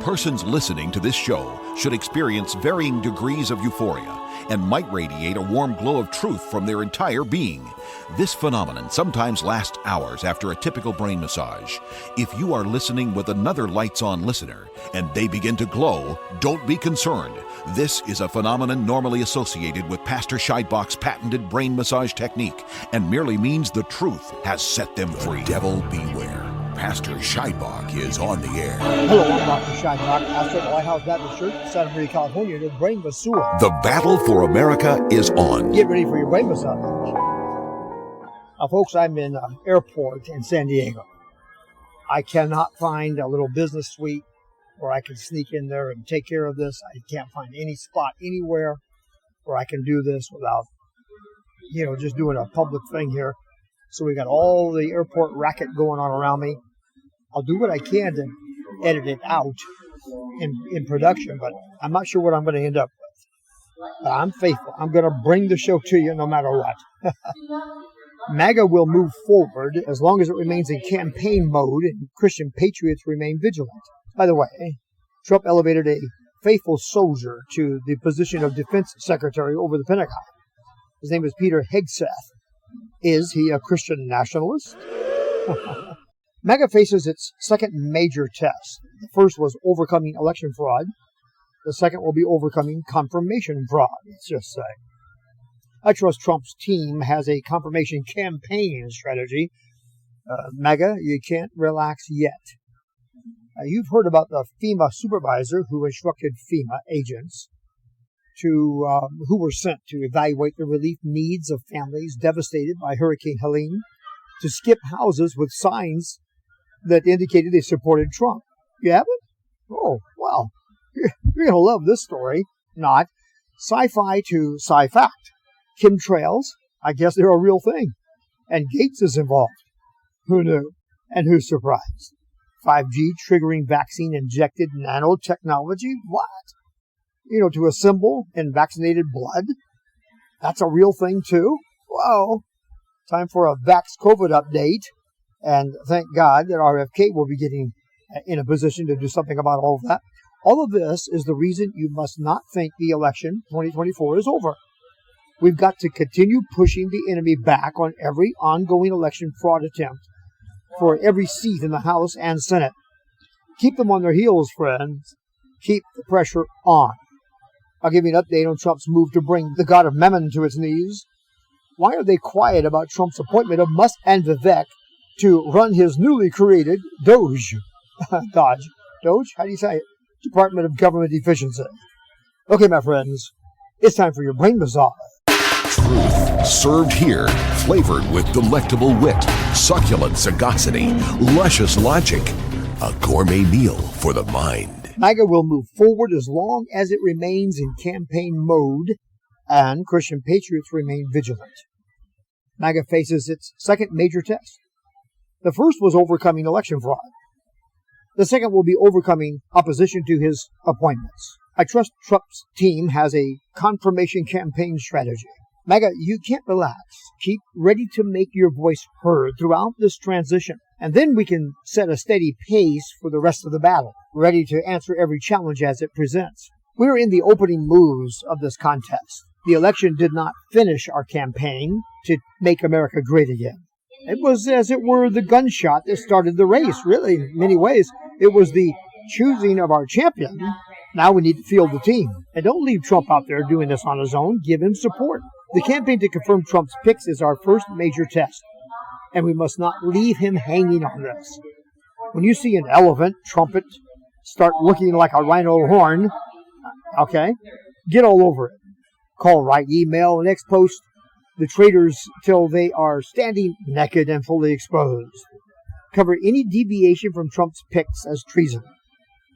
Persons listening to this show should experience varying degrees of euphoria and might radiate a warm glow of truth from their entire being. This phenomenon sometimes lasts hours after a typical brain massage. If you are listening with another lights-on listener and they begin to glow, don't be concerned. This is a phenomenon normally associated with Pastor Scheidbach's patented brain massage technique and merely means the truth has set them free. Devil beware. Pastor Scheidbach is on the air. Hello, I'm Dr. Scheidbach, pastor at the Lighthouse Baptist Church in Santa Maria, California, the brain masseur. The battle for America is on. Get ready for your brain massage. Now, folks, I'm in an airport in San Diego. I cannot find a little business suite where I can sneak in there and take care of this. I can't find any spot anywhere where I can do this without, just doing a public thing here. So we got all the airport racket going on around me. I'll do what I can to edit it out in production, but I'm not sure what I'm going to end up with. But I'm faithful. I'm going to bring the show to you no matter what. MAGA will move forward as long as it remains in campaign mode and Christian patriots remain vigilant. By the way, Trump elevated a faithful soldier to the position of defense secretary over the Pentagon. His name is Peter Hegset. Is he a Christian nationalist? MAGA faces its second major test. The first was overcoming election fraud. The second will be overcoming confirmation fraud, let's just say. I trust Trump's team has a confirmation campaign strategy. MAGA, you can't relax yet. You've heard about the FEMA supervisor who instructed FEMA agents who were sent to evaluate the relief needs of families devastated by Hurricane Helene, to skip houses with signs that indicated they supported Trump. You haven't? Oh, well, you're going to love this story. Not. Sci-fi to sci-fact. Chemtrails, I guess they're a real thing. And Gaetz is involved. Who knew? And who's surprised? 5G triggering vaccine-injected nanotechnology? What? To assemble in vaccinated blood? That's a real thing, too? Whoa. Time for a Vax-COVID update. And thank God that RFK will be getting in a position to do something about all of that. All of this is the reason you must not think the election 2024 is over. We've got to continue pushing the enemy back on every ongoing election fraud attempt for every seat in the House and Senate. Keep them on their heels, friends. Keep the pressure on. I'll give you an update on Trump's move to bring the god of Mammon to its knees. Why are they quiet about Trump's appointment of Musk and Vivek to run his newly created Doge? Doge? How do you say it? Department of Government Efficiency. Okay, my friends, it's time for your brain massage. Truth served here, flavored with delectable wit, succulent sagacity, luscious logic. A gourmet meal for the mind. MAGA will move forward as long as it remains in campaign mode and Christian patriots remain vigilant. MAGA faces its second major test. The first was overcoming election fraud. The second will be overcoming opposition to his appointments. I trust Trump's team has a confirmation campaign strategy. MAGA, you can't relax. Keep ready to make your voice heard throughout this transition. And then we can set a steady pace for the rest of the battle, ready to answer every challenge as it presents. We're in the opening moves of this contest. The election did not finish our campaign to make America great again. It was, as it were, the gunshot that started the race, really, in many ways. It was the choosing of our champion. Now we need to field the team. And don't leave Trump out there doing this on his own. Give him support. The campaign to confirm Trump's picks is our first major test. And we must not leave him hanging on this. When you see an elephant trumpet start looking like a rhino horn, okay, get all over it. Call, write, email, and post the traitors till they are standing naked and fully exposed. Cover any deviation from Trump's picks as treason.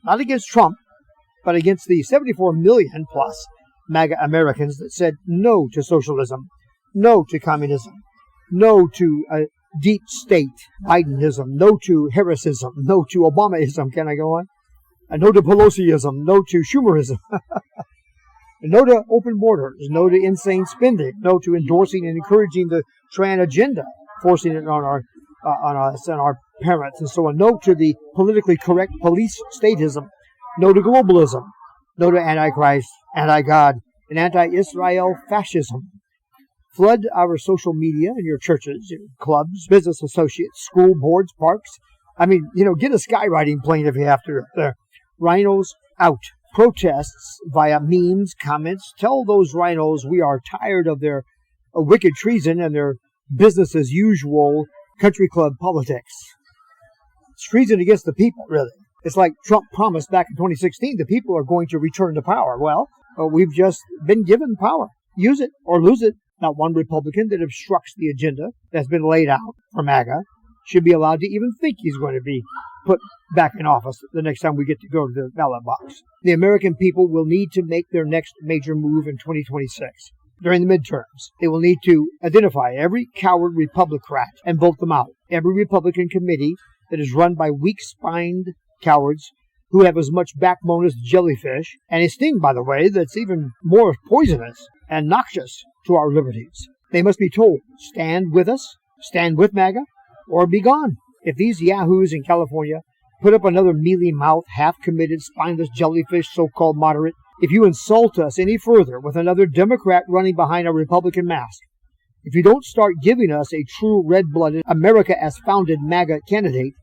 Not against Trump, but against the 74 million plus MAGA Americans that said no to socialism, no to communism, no to deep state Bidenism, no to Harrisism, no to Obamaism, can I go on? No to Pelosiism, no to Schumerism, no to open borders, no to insane spending, no to endorsing and encouraging the Tran agenda, forcing it on us and our parents and so on, no to the politically correct police statism, No to globalism. No to Antichrist, anti-God, and anti-Israel fascism. Flood our social media and your churches, your clubs, business associates, school boards, parks. I mean, get a skywriting plane if you have to. There. Rhinos out. Protests via memes, comments. Tell those rhinos we are tired of their wicked treason and their business as usual country club politics. It's treason against the people, really. It's like Trump promised back in 2016, the people are going to return to power. Well, we've just been given power. Use it or lose it. Not one Republican that obstructs the agenda that's been laid out for MAGA should be allowed to even think he's going to be put back in office the next time we get to go to the ballot box. The American people will need to make their next major move in 2026. During the midterms, they will need to identify every coward Republican and vote them out. Every Republican committee that is run by weak-spined cowards who have as much backbone as jellyfish, and a sting, by the way, that's even more poisonous and noxious to our liberties. They must be told, stand with us, stand with MAGA, or be gone. If these yahoos in California put up another mealy-mouthed, half-committed, spineless jellyfish so-called moderate, if you insult us any further with another Democrat running behind a Republican mask, if you don't start giving us a true red-blooded, America-as-founded MAGA candidate,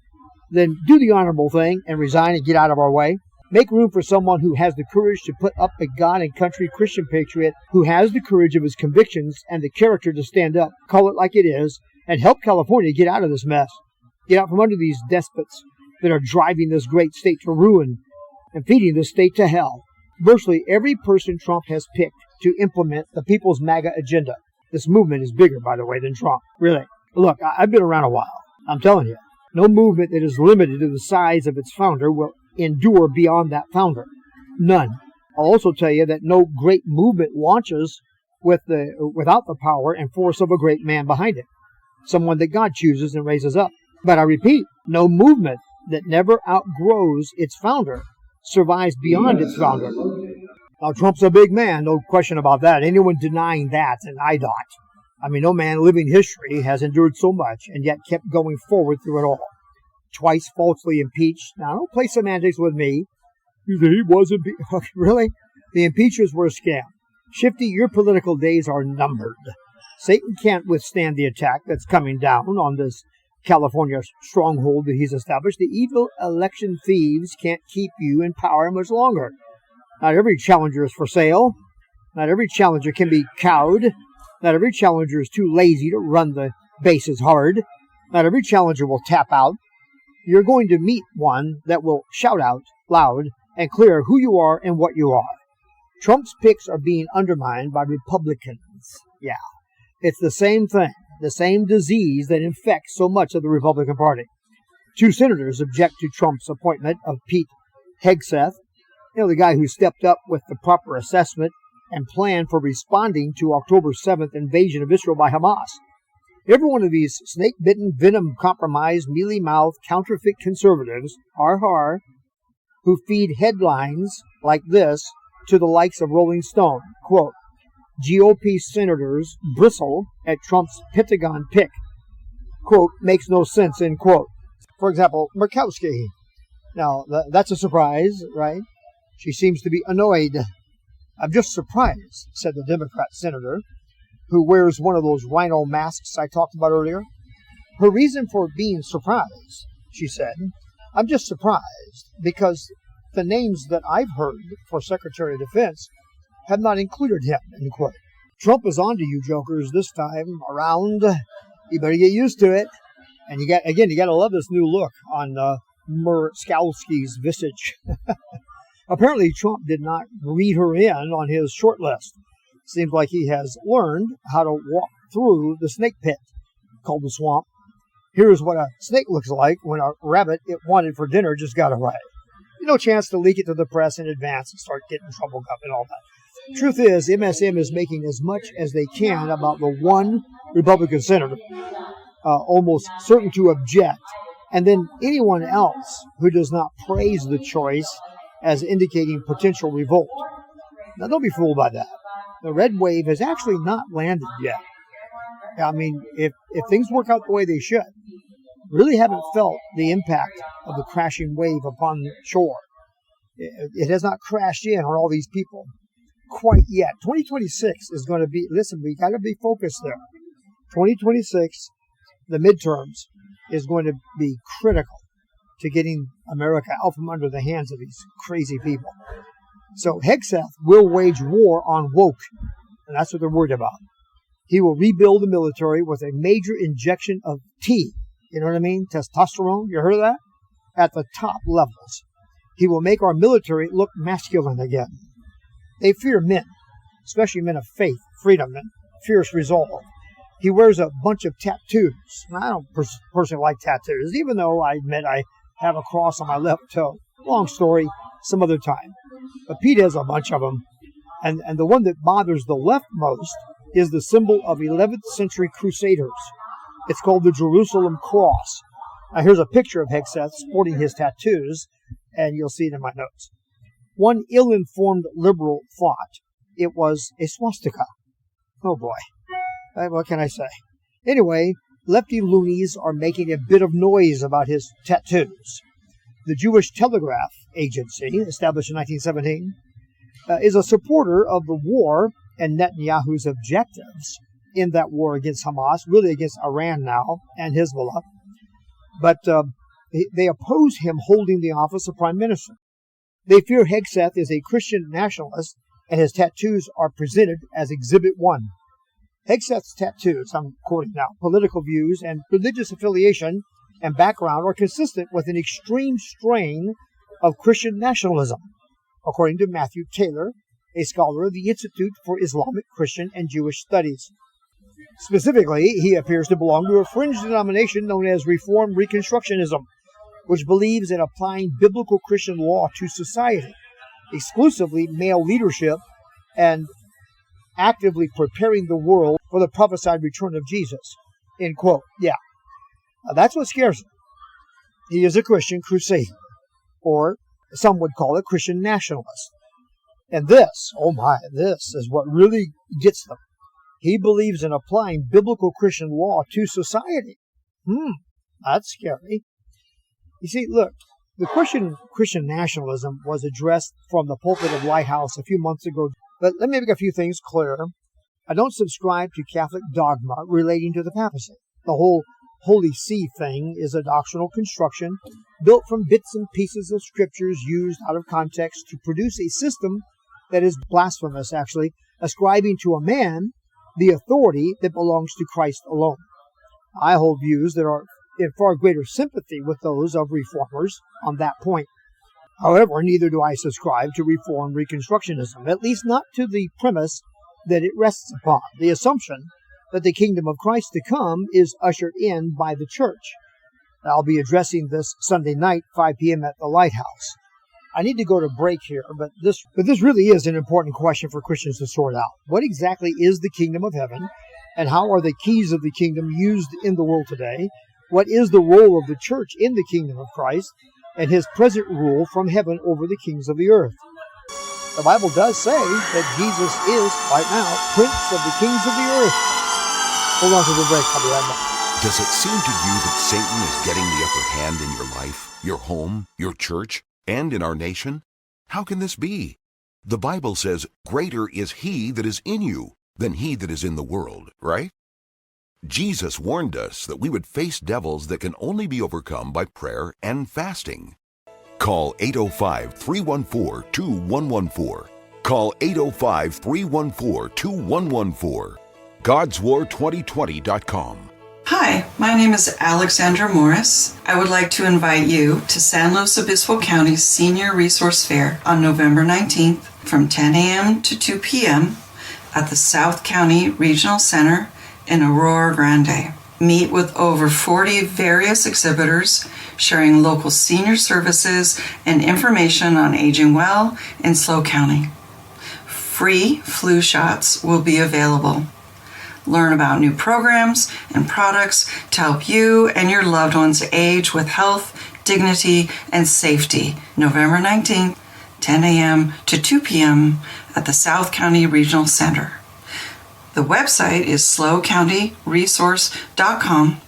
then do the honorable thing and resign and get out of our way. Make room for someone who has the courage to put up a God and country Christian patriot who has the courage of his convictions and the character to stand up, call it like it is, and help California get out of this mess. Get out from under these despots that are driving this great state to ruin and feeding this state to hell. Virtually every person Trump has picked to implement the People's MAGA agenda. This movement is bigger, by the way, than Trump. Really. Look, I've been around a while. I'm telling you. No movement that is limited to the size of its founder will endure beyond that founder. None. I'll also tell you that no great movement launches without the power and force of a great man behind it, someone that God chooses and raises up. But I repeat, no movement that never outgrows its founder survives beyond its founder. Now, Trump's a big man, no question about that. Anyone denying that, an idiot. I mean, no man living history has endured so much and yet kept going forward through it all. Twice falsely impeached. Now, don't play semantics with me. You say he was impeached. Really? The impeachers were a scam. Shifty, your political days are numbered. Satan can't withstand the attack that's coming down on this California stronghold that he's established. The evil election thieves can't keep you in power much longer. Not every challenger is for sale. Not every challenger can be cowed. Not every challenger is too lazy to run the bases hard. Not every challenger will tap out. You're going to meet one that will shout out loud and clear who you are and what you are. Trump's picks are being undermined by Republicans. Yeah, it's the same thing, the same disease that infects so much of the Republican Party. 2 senators object to Trump's appointment of Pete Hegset, the guy who stepped up with the proper assessment and plan for responding to October 7th invasion of Israel by Hamas. Every one of these snake-bitten, venom-compromised, mealy-mouthed, counterfeit conservatives, who feed headlines like this to the likes of Rolling Stone. Quote, GOP senators bristle at Trump's Pentagon pick. Quote, makes no sense, end quote. For example, Murkowski. Now, that's a surprise, right? She seems to be annoyed. I'm just surprised, said the Democrat senator, who wears one of those rhino masks I talked about earlier. Her reason for being surprised, she said, I'm just surprised because the names that I've heard for Secretary of Defense have not included him, end quote. Trump is on to you jokers this time around. You better get used to it. And you got to love this new look on Murkowski's visage. Apparently, Trump did not read her in on his short list. Seems like he has learned how to walk through the snake pit called the swamp. Here's what a snake looks like when a rabbit it wanted for dinner just got away. No chance to leak it to the press in advance and start getting trouble up and all that. Truth is, MSM is making as much as they can about the one Republican senator, almost certain to object, and then anyone else who does not praise the choice as indicating potential revolt. Now, don't be fooled by that. The red wave has actually not landed yet. I mean, if things work out the way they should, really haven't felt the impact of the crashing wave upon shore. It has not crashed in on all these people quite yet. 2026 is going to be, listen, we got to be focused there. 2026, the midterms, is going to be critical to getting America out from under the hands of these crazy people. So Hegset will wage war on woke, and that's what they're worried about. He will rebuild the military with a major injection of T. You know what I mean? Testosterone. You heard of that? At the top levels. He will make our military look masculine again. They fear men, especially men of faith, freedom, and fierce resolve. He wears a bunch of tattoos. I don't personally like tattoos, even though I admit I have a cross on my left toe. Long story, some other time. But Pete has a bunch of them. And the one that bothers the left most is the symbol of 11th century crusaders. It's called the Jerusalem Cross. Now here's a picture of Hegset sporting his tattoos, and you'll see it in my notes. One ill-informed liberal thought it was a swastika. Oh boy. What can I say? Anyway, lefty loonies are making a bit of noise about his tattoos. The Jewish Telegraph Agency, established in 1917, is a supporter of the war and Netanyahu's objectives in that war against Hamas, really against Iran now, and Hezbollah. But they oppose him holding the office of prime minister. They fear Hegset is a Christian nationalist, and his tattoos are presented as Exhibit 1. Hegset's tattoos, I'm quoting now, political views and religious affiliation and background are consistent with an extreme strain of Christian nationalism, according to Matthew Taylor, a scholar of the Institute for Islamic, Christian, and Jewish Studies. Specifically, he appears to belong to a fringe denomination known as Reform Reconstructionism, which believes in applying biblical Christian law to society, exclusively male leadership, and actively preparing the world for the prophesied return of Jesus. End quote. Yeah. That's what scares him. He is a Christian crusader, or some would call it Christian nationalist. And this, oh my, this is what really gets them. He believes in applying biblical Christian law to society. That's scary. You see, look, the Christian nationalism was addressed from the pulpit of Lighthouse a few months ago. But let me make a few things clear. I don't subscribe to Catholic dogma relating to the papacy. The whole Holy See thing is a doctrinal construction built from bits and pieces of scriptures used out of context to produce a system that is blasphemous, actually, ascribing to a man the authority that belongs to Christ alone. I hold views that are in far greater sympathy with those of reformers on that point. However, neither do I subscribe to Reform Reconstructionism, at least not to the premise that it rests upon, the assumption that the kingdom of Christ to come is ushered in by the church. I'll be addressing this Sunday night, 5 p.m. at the Lighthouse. I need to go to break here, but this really is an important question for Christians to sort out. What exactly is the kingdom of heaven, and how are the keys of the kingdom used in the world today? What is the role of the church in the kingdom of Christ, and his present rule from heaven over the kings of the earth? The Bible does say that Jesus is, right now, Prince of the kings of the earth. Hold on to the break. I'll be right back. Does it seem to you that Satan is getting the upper hand in your life, your home, your church, and in our nation? How can this be? The Bible says, "Greater is he that is in you than he that is in the world," right? Jesus warned us that we would face devils that can only be overcome by prayer and fasting. Call 805-314-2114. Call 805-314-2114. God'sWar2020.com. Hi, my name is Alexandra Morris. I would like to invite you to San Luis Obispo County's Senior Resource Fair on November 19th from 10 a.m. to 2 p.m. at the South County Regional Center in Aurora Grande. Meet with over 40 various exhibitors sharing local senior services and information on aging well in SLO County. Free flu shots will be available. Learn about new programs and products to help you and your loved ones age with health, dignity, and safety. November 19th, 10 a.m. to 2 p.m. at the South County Regional Center. The website is slowcountyresource.com,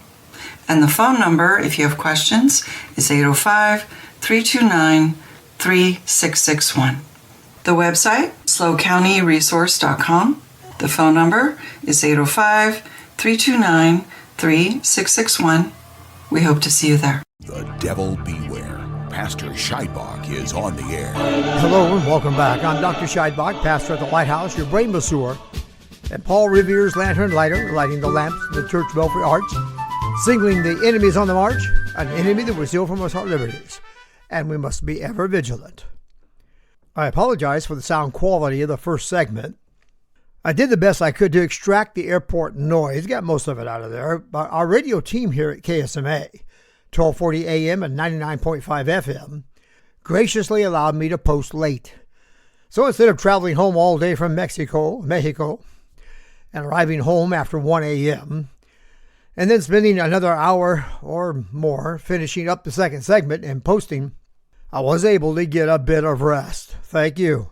and the phone number, if you have questions, is 805-329-2787. 3661. The website, slowcountyresource.com. The phone number is 805-329-3661. We hope to see you there. The devil beware. Pastor Scheidbach is on the air. Hello and welcome back. I'm Dr. Scheidbach, pastor at the Lighthouse, your brain masseur, and Paul Revere's lantern lighter, lighting the lamps of the church belfry arch, signaling the enemies on the march, an enemy that will steal from us our liberties, and we must be ever vigilant. I apologize for the sound quality of the first segment. I did the best I could to extract the airport noise, got most of it out of there, but our radio team here at KSMA, 1240 AM and 99.5 FM, graciously allowed me to post late. So instead of traveling home all day from Mexico, and arriving home after 1 a.m., and then spending another hour or more finishing up the second segment and posting, I was able to get a bit of rest. Thank you.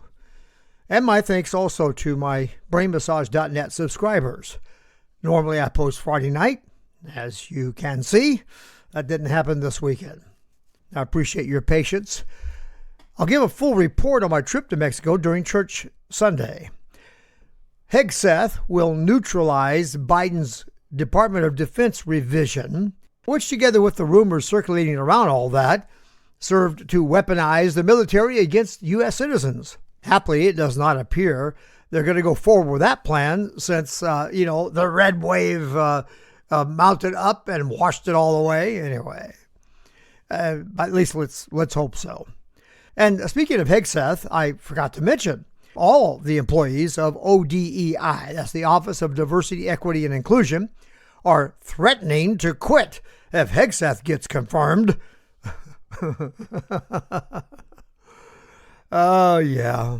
And my thanks also to my brainmassage.net subscribers. Normally I post Friday night, as you can see. That didn't happen this weekend. I appreciate your patience. I'll give a full report on my trip to Mexico during Church Sunday. Hegset will neutralize Biden's Department of Defense revision, which together with the rumors circulating around all that, served to weaponize the military against U.S. citizens. Happily, it does not appear they're going to go forward with that plan since, the red wave mounted up and washed it all away. Anyway, at least let's hope so. And speaking of Hegset, I forgot to mention all the employees of ODEI, that's the Office of Diversity, Equity, and Inclusion, are threatening to quit if Hegset gets confirmed. Oh, yeah.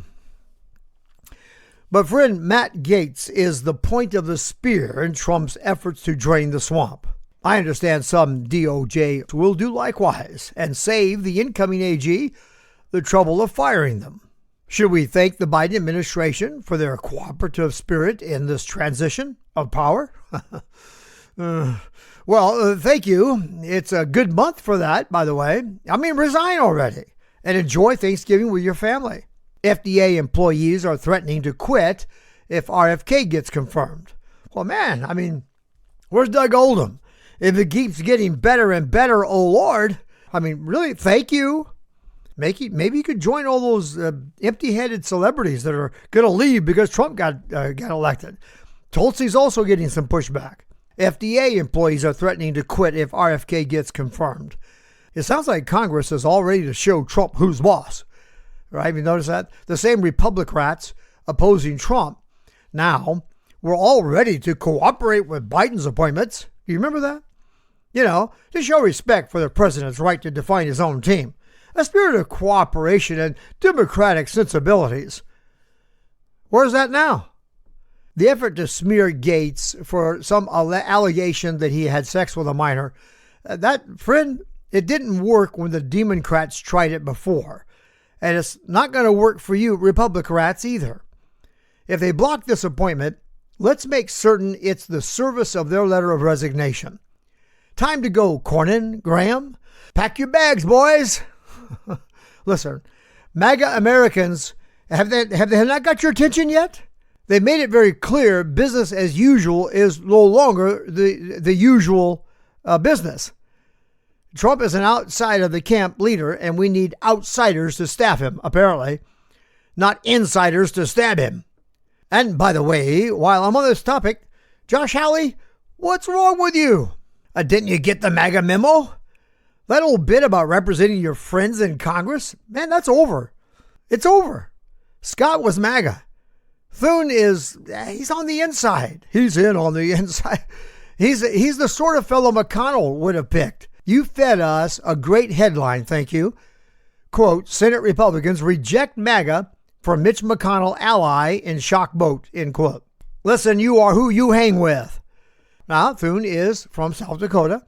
But friend, Matt Gaetz is the point of the spear in Trump's efforts to drain the swamp. I understand some DOJ will do likewise and save the incoming AG the trouble of firing them. Should we thank the Biden administration for their cooperative spirit in this transition of power? Well, thank you. It's a good month for that, by the way. Resign already and enjoy Thanksgiving with your family. FDA employees are threatening to quit if RFK gets confirmed. Well, man, where's Doug Oldham? If it keeps getting better and better, oh Lord, really, thank you. Maybe you could join all those empty-headed celebrities that are going to leave because Trump got elected. Tulsi's also getting some pushback. FDA employees are threatening to quit if RFK gets confirmed. It sounds like Congress is all ready to show Trump who's boss. Right? Have you noticed that? The same Republicrats opposing Trump now were all ready to cooperate with Biden's appointments. Do you remember that? To show respect for the president's right to define his own team. A spirit of cooperation and democratic sensibilities. Where's that now? The effort to smear Gaetz for some allegation that he had sex with a minor, it didn't work when the Democrats tried it before. And it's not going to work for you Republicrats either. If they block this appointment, let's make certain it's the service of their letter of resignation. Time to go, Cornyn, Graham. Pack your bags, boys. Listen, MAGA Americans, have they not got your attention yet? They made it very clear business as usual is no longer the usual business. Trump is an outside of the camp leader, and we need outsiders to staff him, apparently, not insiders to stab him. And by the way, while I'm on this topic, Josh Hawley, what's wrong with you? Didn't you get the MAGA memo? That old bit about representing your friends in Congress, man, that's over. It's over. Scott was MAGA. Thune he's on the inside. He's in on the inside. He's the sort of fellow McConnell would have picked. You fed us a great headline, thank you. Quote, Senate Republicans reject MAGA for Mitch McConnell ally in shock vote, end quote. Listen, you are who you hang with. Now, Thune is from South Dakota,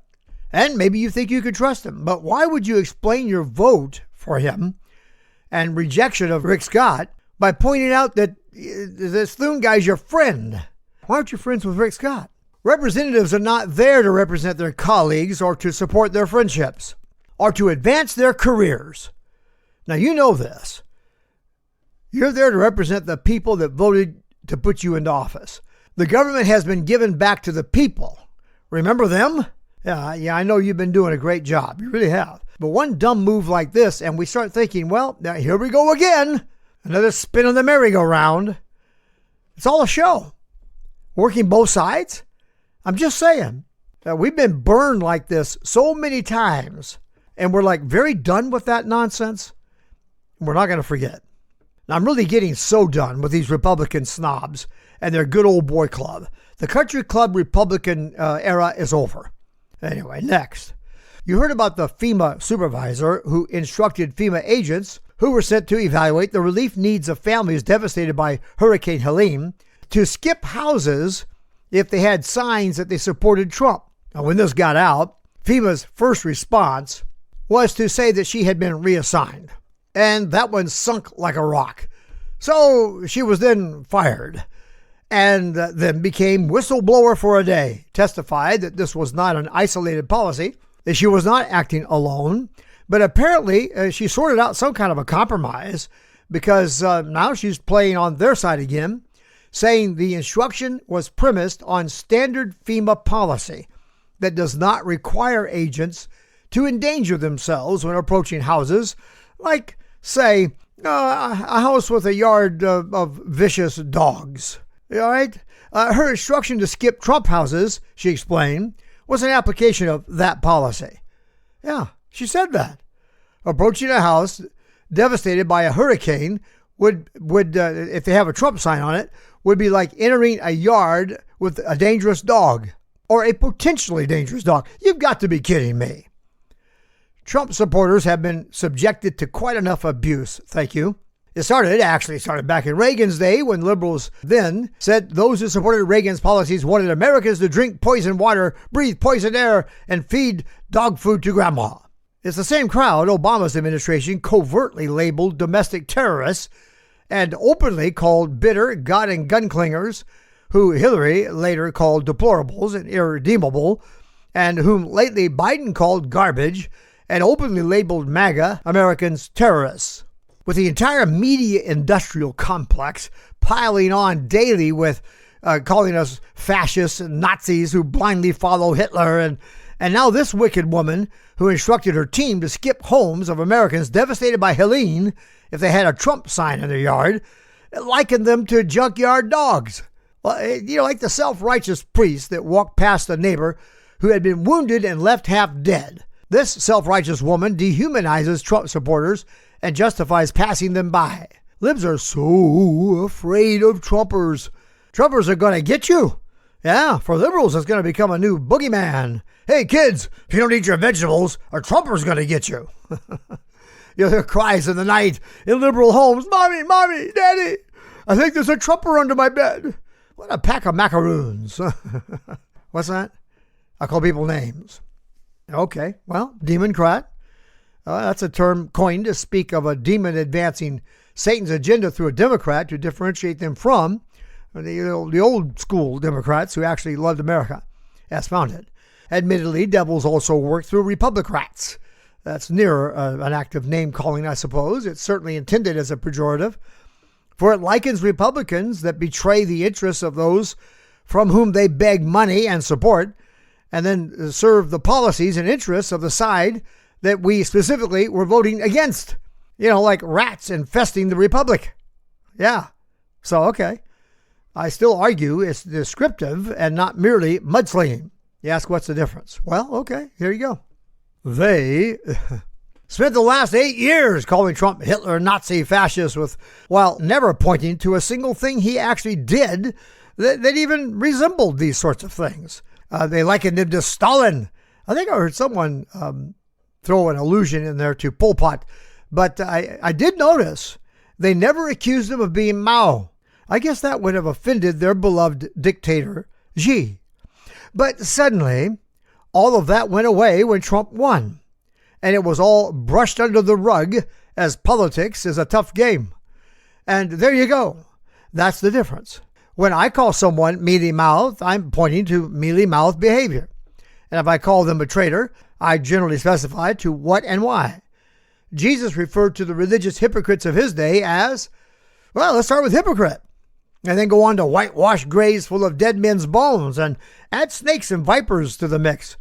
and maybe you think you could trust him, but why would you explain your vote for him and rejection of Rick Scott by pointing out that this Thune guy's your friend? Why aren't you friends with Rick Scott? Representatives are not there to represent their colleagues or to support their friendships or to advance their careers. Now, you know this. You're there to represent the people that voted to put you into office. The government has been given back to the people. Remember them? Yeah, I know you've been doing a great job. You really have. But one dumb move like this, and we start thinking, well, now here we go again. Another spin on the merry-go-round. It's all a show. Working both sides? I'm just saying. We've been burned like this so many times, and we're like very done with that nonsense. We're not going to forget. Now, I'm really getting so done with these Republican snobs and their good old boy club. The country club Republican era is over. Anyway, next. You heard about the FEMA supervisor who instructed FEMA agents who were sent to evaluate the relief needs of families devastated by Hurricane Helene to skip houses if they had signs that they supported Trump. Now, when this got out, FEMA's first response was to say that she had been reassigned. And that one sunk like a rock. So she was then fired and then became whistleblower for a day, testified that this was not an isolated policy, that she was not acting alone, but apparently she sorted out some kind of a compromise because now she's playing on their side again, saying the instruction was premised on standard FEMA policy that does not require agents to endanger themselves when approaching houses, like, say, a house with a yard of vicious dogs. All right? Her instruction to skip Trump houses, she explained, was an application of that policy. Yeah, she said that. Approaching a house devastated by a hurricane would if they have a Trump sign on it, would be like entering a yard with a dangerous dog or a potentially dangerous dog. You've got to be kidding me. Trump supporters have been subjected to quite enough abuse, thank you. It started back in Reagan's day when liberals then said those who supported Reagan's policies wanted Americans to drink poison water, breathe poison air, and feed dog food to grandma. It's the same crowd Obama's administration covertly labeled domestic terrorists and openly called bitter God and gun clingers, who Hillary later called deplorables and irredeemable, and whom lately Biden called garbage, and openly labeled MAGA Americans terrorists. With the entire media industrial complex piling on daily with calling us fascists and Nazis who blindly follow Hitler, and now this wicked woman who instructed her team to skip homes of Americans devastated by Helene if they had a Trump sign in their yard, likened them to junkyard dogs. Like the self-righteous priest that walked past a neighbor who had been wounded and left half dead. This self-righteous woman dehumanizes Trump supporters and justifies passing them by. Libs are so afraid of Trumpers. Trumpers are going to get you. Yeah, for liberals, it's going to become a new boogeyman. Hey, kids, if you don't eat your vegetables, a Trumper's going to get you. You hear cries in the night in liberal homes. Mommy, Mommy, Daddy, I think there's a Trumper under my bed. What a pack of macaroons. What's that? I call people names. Okay, well, democrat. That's a term coined to speak of a demon advancing Satan's agenda through a Democrat to differentiate them from the old school Democrats who actually loved America as founded. Admittedly, devils also work through Republicrats. That's nearer an act of name calling, I suppose. It's certainly intended as a pejorative, for it likens Republicans that betray the interests of those from whom they beg money and support, and then serve the policies and interests of the side that we specifically were voting against. Like rats infesting the Republic. Yeah. So, okay. I still argue it's descriptive and not merely mudslinging. You ask what's the difference? Well, okay, here you go. They spent the last 8 years calling Trump Hitler, Nazi, fascist, while never pointing to a single thing he actually did that even resembled these sorts of things. They likened him to Stalin. I think I heard someone throw an allusion in there to Pol Pot, but I did notice they never accused him of being Mao. I guess that would have offended their beloved dictator, Xi. But suddenly, all of that went away when Trump won, and it was all brushed under the rug, as politics is a tough game. And there you go. That's the difference. When I call someone mealy-mouthed, I'm pointing to mealy-mouthed behavior. And if I call them a traitor, I generally specify to what and why. Jesus referred to the religious hypocrites of his day as, well, let's start with hypocrite, and then go on to whitewash graves full of dead men's bones and add snakes and vipers to the mix.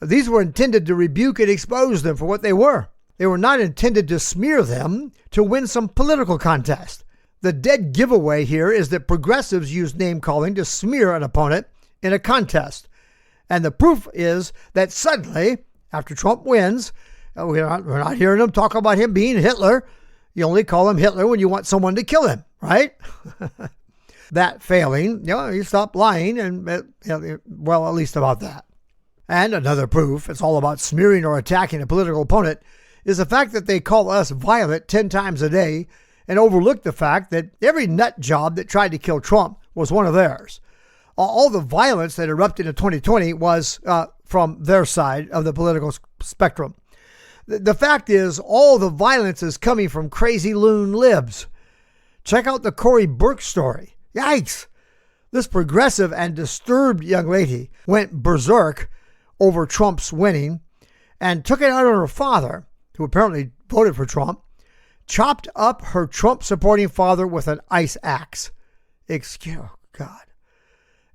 These were intended to rebuke and expose them for what they were. They were not intended to smear them to win some political contest. The dead giveaway here is that progressives use name-calling to smear an opponent in a contest. And the proof is that suddenly, after Trump wins, we're not hearing them talk about him being Hitler. You only call him Hitler when you want someone to kill him, right? That failing, you stop lying, and well, at least about that. And another proof, it's all about smearing or attacking a political opponent, is the fact that they call us violent 10 times a day and overlook the fact that every nut job that tried to kill Trump was one of theirs. All the violence that erupted in 2020 was from their side of the political spectrum. The fact is, all the violence is coming from crazy loon libs. Check out the Cory Burke story. Yikes! This progressive and disturbed young lady went berserk over Trump's winning and took it out on her father, who apparently voted for Trump, chopped up her Trump-supporting father with an ice axe. Excuse God.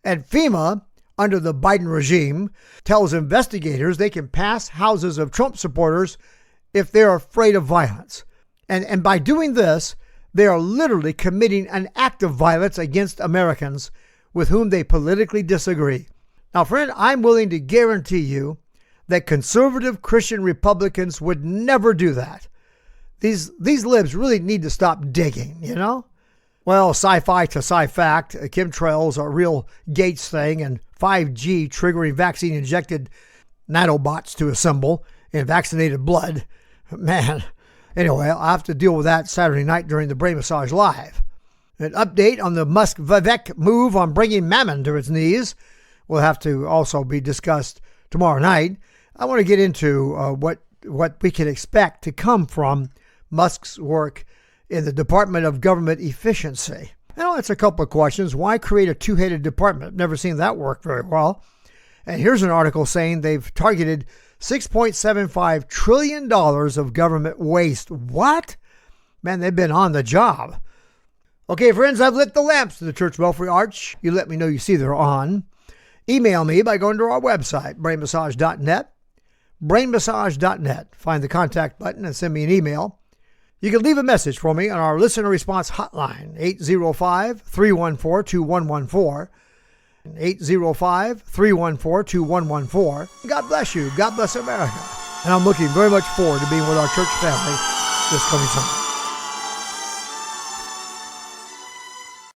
And FEMA, under the Biden regime, tells investigators they can pass houses of Trump supporters if they're afraid of violence. And by doing this, they are literally committing an act of violence against Americans with whom they politically disagree. Now, friend, I'm willing to guarantee you that conservative Christian Republicans would never do that. These libs really need to stop digging, you know? Well, sci-fi to sci-fact, chemtrails are a real Gaetz thing, and 5G triggering vaccine-injected nanobots to assemble in vaccinated blood. Man, anyway, I'll have to deal with that Saturday night during the Brain Massage Live. An update on the Musk-Vivek move on bringing Mammon to its knees will have to also be discussed tomorrow night. I want to get into what we can expect to come from Musk's work in the Department of Government Efficiency. Now, that's a couple of questions. Why create a two-headed department? Never seen that work very well. And here's an article saying they've targeted $6.75 trillion of government waste. What? Man, they've been on the job. Okay, friends, I've lit the lamps to the Church Belfry Arch. You let me know you see they're on. Email me by going to our website, brainmassage.net. brainmassage.net. Find the contact button and send me an email. You can leave a message for me on our listener response hotline, 805-314-2114. 805-314-2114. God bless you. God bless America. And I'm looking very much forward to being with our church family this coming Sunday.